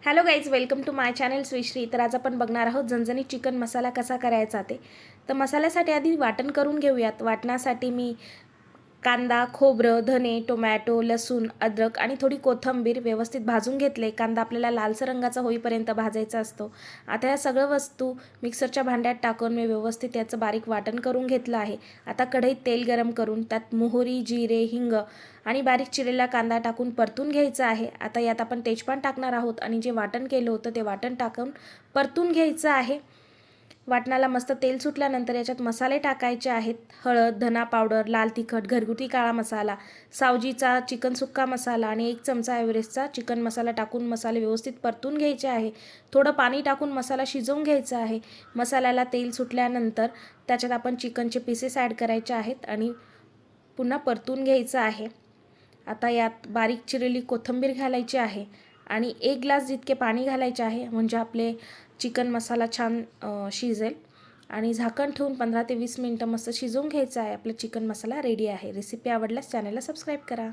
Hello guys, welcome to my channel Shrishri. तर आज आपण बघणार आहोत झणझणीत चिकन मसाला कसा करायचा ते. तर मसाल्यासाठी आधी वाटण करून घेऊयात. वाटणासाठी मी कांदा, खोबरं, धने, टोमॅटो, लसूण, अद्रक आणि थोडी कोथिंबीर व्यवस्थित भाजून घेतले. कांदा आपल्याला लालसर रंगाचा होईपर्यंत भाजायचा असतो. आता या सगळ्या वस्तू मिक्सरच्या भांड्यात टाकून मी व्यवस्थित याचं बारीक वाटण करून घेतलं आहे. आता कढईत तेल गरम करून त्यात मोहरी, जिरे, हिंग आणि बारीक चिरलेला कांदा टाकून परतून घ्यायचा आहे. आता यात आपण तेजपान टाकणार आहोत आणि जे वाटण केलं होतं ते वाटण टाकून परतून घ्यायचं आहे. वाटणाला मस्त तेल सुटल्यानंतर याच्यात मसाले टाकायचे आहेत. हळद, धना पावडर, लाल तिखट, घरगुती काळा मसाला, सावजीचा चिकन सुक्का मसाला आणि 1 चमचा एव्हरेस्टचा चिकन मसाला टाकून मसाले व्यवस्थित परतून घ्यायचे आहे. थोडं पाणी टाकून मसाला शिजवून घ्यायचा आहे. मसाल्याला तेल सुटल्यानंतर त्याच्यात आपण चिकनचे पीसेस ॲड करायचे आहेत आणि पुन्हा परतून घ्यायचं आहे. आता यात बारीक चिरलेली कोथिंबीर घालायची आहे आणि 1 ग्लास जितके पाणी घालायचे आहे, म्हणजे आपले चिकन मसाला छान शिजेल. आणि झाकण ठेवून 15 ते 20 मिनिटं मस्त शिजवून घ्यायचं आहे. आपला चिकन मसाला रेडी आहे. रेसिपी आवडल्यास चॅनलला सबस्क्राईब करा.